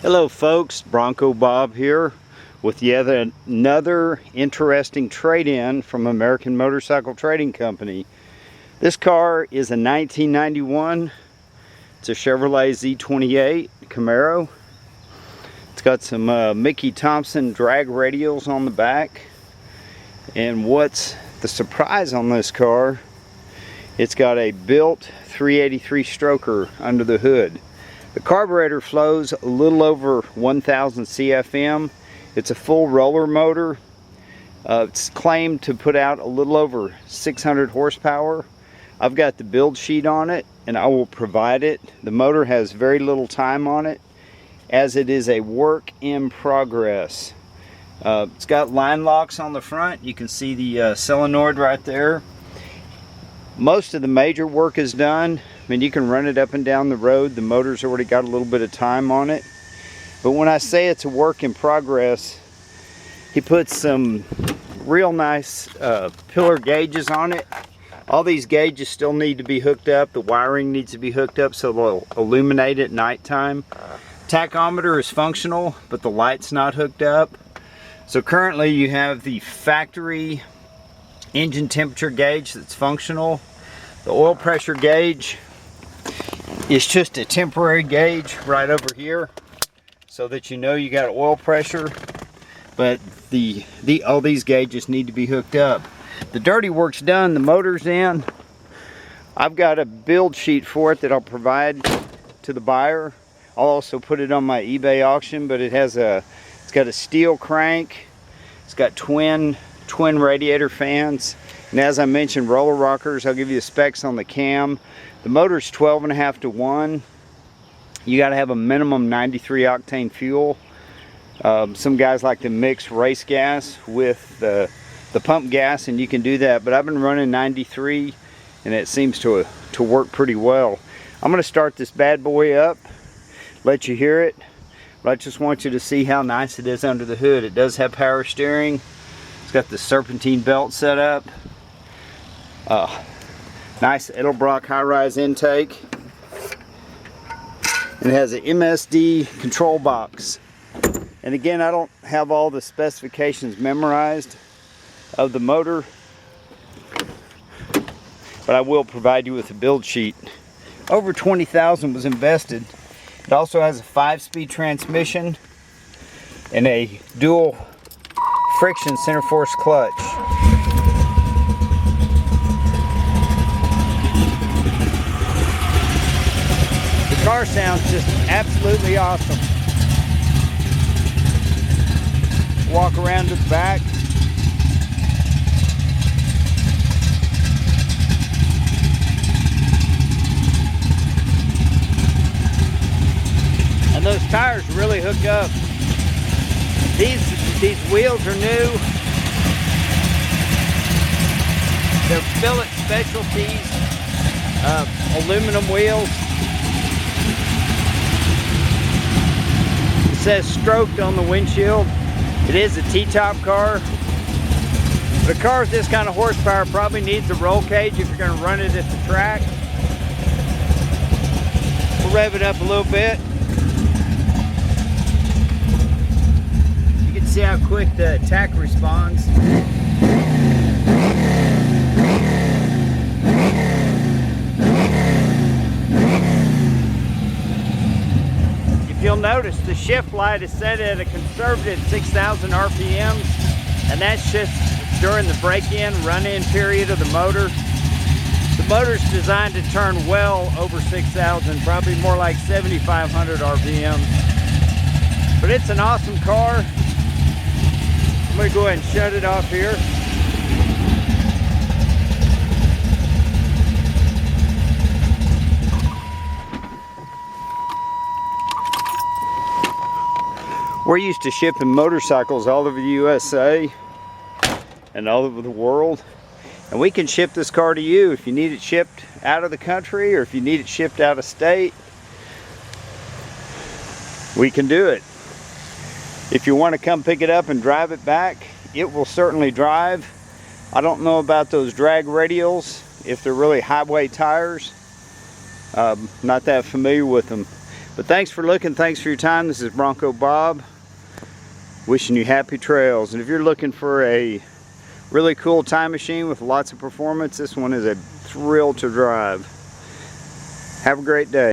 Hello folks, Bronco Bob here with yet another interesting trade-in from American Motorcycle Trading Company. This car is a 1991, it's a Chevrolet Z28 Camaro. It's got some Mickey Thompson drag radials on the back, and what's the surprise on this car, it's got a built 383 stroker under the hood. The carburetor flows a little over 1,000 CFM. It's a full roller motor. It's claimed to put out a little over 600 horsepower. I've got the build sheet on it and I will provide it. The motor has very little time on it as it is a work in progress. It's got line locks on the front. You can see the solenoid right there. Most of the major work is done. I mean, you can run it up and down the road. The motor's already got a little bit of time on it. But when I say it's a work in progress, he puts some real nice pillar gauges on it. All these gauges still need to be hooked up. The wiring needs to be hooked up so they'll illuminate at nighttime. Tachometer is functional, but the light's not hooked up. So currently you have the factory engine temperature gauge that's functional. The oil pressure gauge is just a temporary gauge right over here so that you know you got oil pressure, but all these gauges need to be hooked up. The dirty work's done, the motor's in. I've got a build sheet for it that I'll provide to the buyer. I'll also put it on my eBay auction, but it's got a steel crank, it's got twin radiator fans, and as I mentioned, roller rockers. I'll give you the specs on the cam. The motor's 12.5 to 1. You got to have a minimum 93 octane fuel. Some guys like to mix race gas with the pump gas, and you can do that, but I've been running 93 and it seems to work pretty well. I'm going to start this bad boy up, let you hear it, but I just want you to see how nice it is under the hood. It does have power steering. It's got the serpentine belt set up. Nice Edelbrock high-rise intake. And it has an MSD control box. And again, I don't have all the specifications memorized of the motor, but I will provide you with a build sheet. Over $20,000 was invested. It also has a 5-speed transmission and a dual friction center force clutch. The car sounds just absolutely awesome. Walk around to the back. And those tires really hook up. These wheels are new. They're Billet Specialties aluminum wheels. It says stroked on the windshield. It is a T-top car. But a car with this kind of horsepower probably needs a roll cage if you're going to run it at the track. We'll rev it up a little bit. You can see how quick the attack responds. You'll notice the shift light is set at a conservative 6,000 RPMs, and that's just during the break-in, run-in period of the motor. The motor's designed to turn well over 6,000, probably more like 7,500 RPMs. But it's an awesome car. I'm going to go ahead and shut it off here. We're used to shipping motorcycles all over the USA and all over the world, and we can ship this car to you if you need it shipped out of the country or if you need it shipped out of state. We can do it. If you want to come pick it up and drive it back, it will certainly drive. I don't know about those drag radials, if they're really highway tires. Not that familiar with them. But thanks for looking. Thanks for your time. This is Bronco Bob, wishing you happy trails. And if you're looking for a really cool time machine with lots of performance, this one is a thrill to drive. Have a great day.